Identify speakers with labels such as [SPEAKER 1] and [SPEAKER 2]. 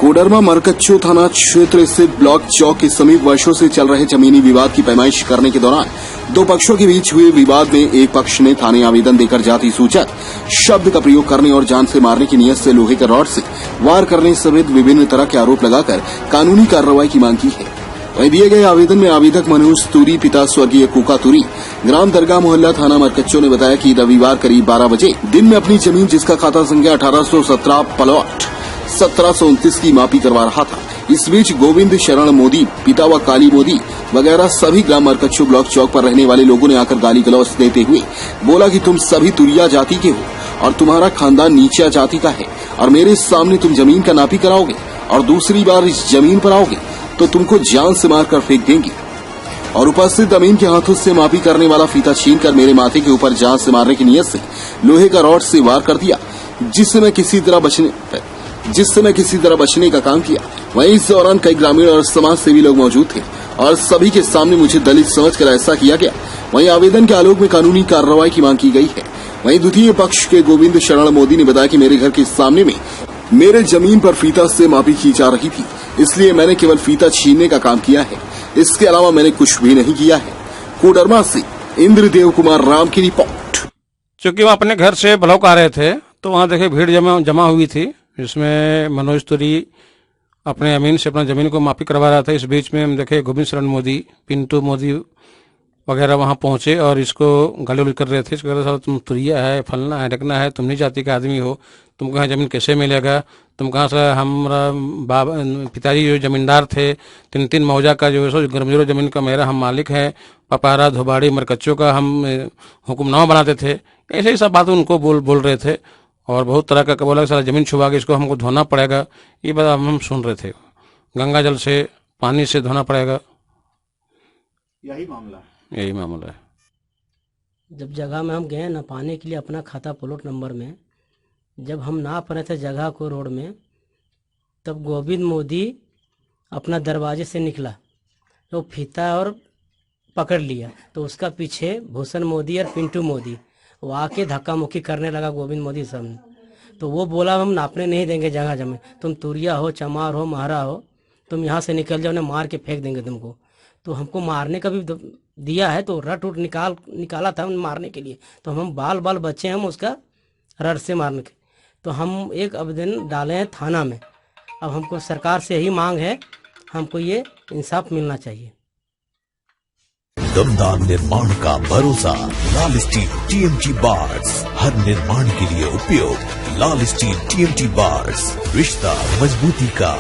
[SPEAKER 1] कोडरमा मरकच्चो थाना क्षेत्र स्थित ब्लॉक चौक के समीप वर्षों से चल रहे जमीनी विवाद की पैमाइश करने के दौरान दो पक्षों के बीच हुए विवाद में एक पक्ष ने थाने आवेदन देकर जाति सूचक शब्द का प्रयोग करने और जान से मारने की नियत से लोहे के रॉड से वार करने समेत विभिन्न तरह के आरोप लगाकर कानूनी कार्रवाई की मांग की है। वहीं दिए गए आवेदन में आवेदक मनोज तुरी पिता स्वर्गीय कुका तुरी ग्राम दरगाह मोहल्ला थाना मरकच्चो ने बताया कि रविवार करीब 12 बजे दिन में अपनी जमीन जिसका खाता संख्या 1817 प्लॉट 1729 की मापी करवा रहा था। इस बीच गोविंद शरण मोदी पिता व काली मोदी वगैरह सभी ग्राम मरकच्चो ब्लॉक चौक पर रहने वाले लोगों ने आकर गाली गलौज देते हुए बोला कि तुम सभी तुरिया जाति के हो और तुम्हारा खानदान नीचा जाति का है और मेरे सामने तुम जमीन का नापी कराओगे और दूसरी बार इस जमीन पर आओगे तो तुमको जान से मारकर फेंक देंगे। और उपस्थित अमीन के हाथों से मापी करने वाला फीता छीनकर मेरे माथे के ऊपर जान से मारने की नियत से लोहे का रॉड से वार कर दिया, जिससे मैं किसी तरह बचने का काम किया। वहीं इस दौरान कई ग्रामीण और समाज सेवी लोग मौजूद थे और सभी के सामने मुझे दलित समझकर ऐसा किया गया। वहीं आवेदन के आलोक में कानूनी कार्रवाई की मांग की गई है। वहीं द्वितीय पक्ष के गोविंद शरण मोदी ने बताया कि मेरे घर के सामने में मेरे जमीन पर फीता से मापी की जा रही थी, इसलिए मैंने केवल फीता छीनने का काम किया है, इसके अलावा मैंने कुछ भी नहीं किया है। कोडरमा से इंद्रदेव कुमार राम की रिपोर्ट।
[SPEAKER 2] चूंकि वो अपने घर से ब्लॉक आ रहे थे तो वहाँ देखे भीड़ जमा हुई थी, जिसमें मनोज तुरी अपने अमीन से अपना जमीन को मापी करवा रहा था। इस बीच में हम देखे गोविंद शरण मोदी पिंटू मोदी वगैरह वहाँ पहुंचे और इसको गाली कर रहे थे। इसको कह रहे थे तुम तुरिया है, फलना है, ढकना है, तुम नहीं जाति का आदमी हो, तुमको यहाँ जमीन कैसे मिलेगा, तुम कहाँ से। हमारा पिताजी जो जमींदार थे 3-3 मौजा का जो गरमजोरो जमीन का मेरा हम मालिक है, पपारा धोबाड़ी मरकच्चो का हम हुक्मनामा बनाते थे। ऐसे ही सब बात उनको बोल रहे थे और बहुत तरह का बोला सारा जमीन छुपा के इसको हमको धोना पड़ेगा। ये बात हम सुन रहे थे, गंगा जल से पानी से धोना पड़ेगा, यही मामला है।
[SPEAKER 3] जब जगह में हम गए नापाने के लिए अपना खाता प्लॉट नंबर में, जब हम नाप रहे थे जगह को रोड में, तब गोविंद मोदी अपना दरवाजे से निकला तो फीता और पकड़ लिया, तो उसका पीछे भूषण मोदी और पिंटू मोदी वो आके धक्का मुक्की करने लगा गोविंद मोदी सामने। तो वो बोला हम नापने नहीं देंगे जगह जमीन, तुम तुरिया हो, चमार हो, महारा हो, तुम यहाँ से निकल जाओ, उन्हें मार के फेंक देंगे तुमको। तो हमको मारने का भी दिया है, तो रट उट निकाला था मारने के लिए, तो हम बाल बच्चे हम उसका रट से मारने के। तो हम एक आवेदन डाले हैं थाना में। अब हमको सरकार से यही मांग है, हमको ये इंसाफ मिलना चाहिए।
[SPEAKER 4] दमदार निर्माण का भरोसा लाल स्टील TMT बार्स, हर निर्माण के लिए उपयोग। लाल स्टील TMT बार्स, रिश्ता मजबूती का।